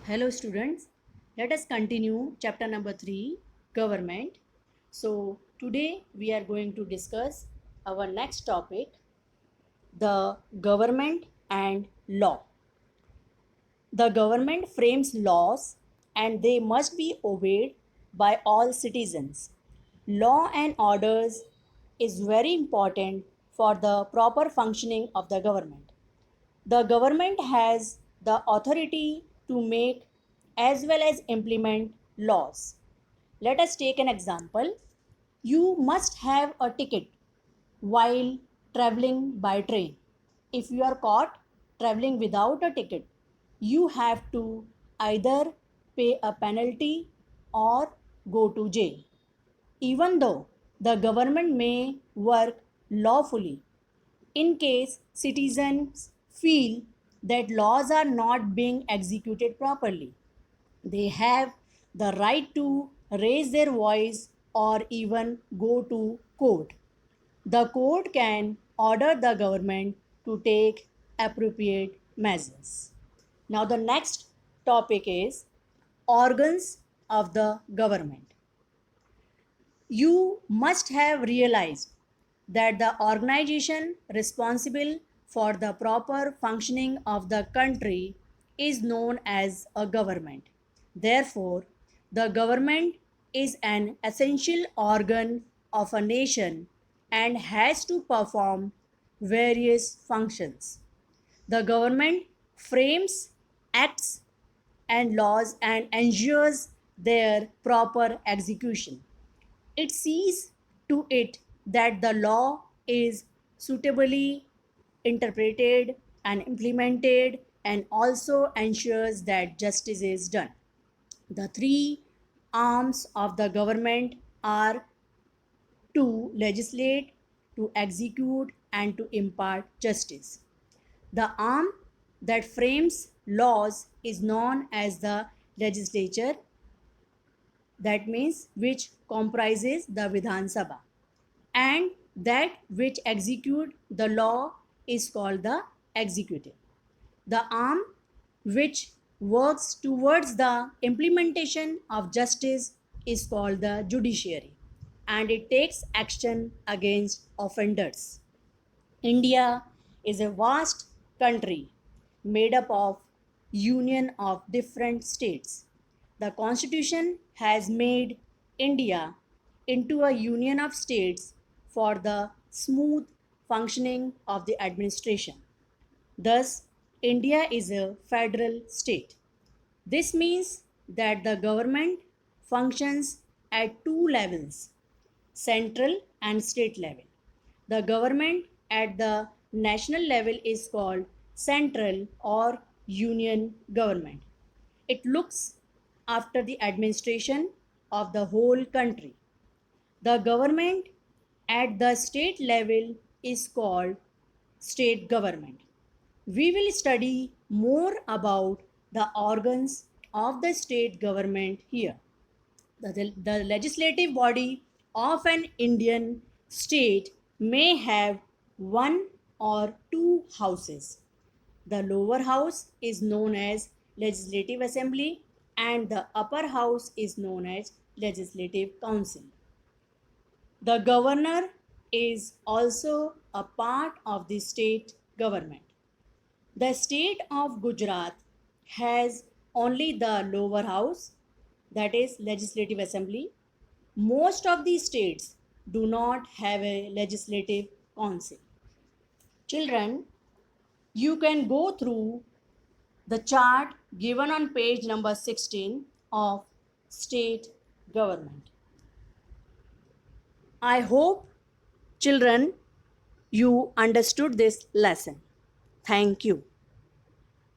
Hello students, let us continue chapter number 3, government. So today we are going to discuss our next topic, the government and law. The government frames laws and they must be obeyed by all citizens. Law and orders is very important for the proper functioning of the government. The government has the authority to make as well as implement laws. Let us take an example. You must have a ticket while traveling by train. If you are caught traveling without a ticket, you have to either pay a penalty or go to jail. Even though the government may work lawfully, in case citizens feel that laws are not being executed properly, they have the right to raise their voice or even go to court. The court can order the government to take appropriate measures. Now, the next topic is organs of the government. You must have realized that the organization responsible for the proper functioning of the country is known as a government. Therefore, the government is an essential organ of a nation and has to perform various functions. The government frames acts and laws and ensures their proper execution. It sees to it that the law is suitably interpreted and implemented and also ensures that justice is done. The three arms of the government are to legislate, to execute, and to impart justice. The arm that frames laws is known as the legislature, that means which comprises the Vidhan Sabha, and that which execute the law is called the executive. The arm which works towards the implementation of justice is called the judiciary, and it takes action against offenders. India is a vast country made up of union of different states. The constitution has made India into a union of states for the smooth functioning of the administration. Thus, India is a federal state. This means that the government functions at two levels, central and state level. The government at the national level is called central or union government. It looks after the administration of the whole country. The government at the state level is called state government. We will study more about the organs of the state government here. The legislative body of an Indian state may have one or two houses. The lower house is known as Legislative Assembly and the upper house is known as Legislative Council. The governor is also a part of the state government. The state of Gujarat has only the lower house, that is Legislative Assembly. Most of the states do not have a legislative council. Children, you can go through the chart given on page number 16 of state government. I hope, children, you understood this lesson. Thank you.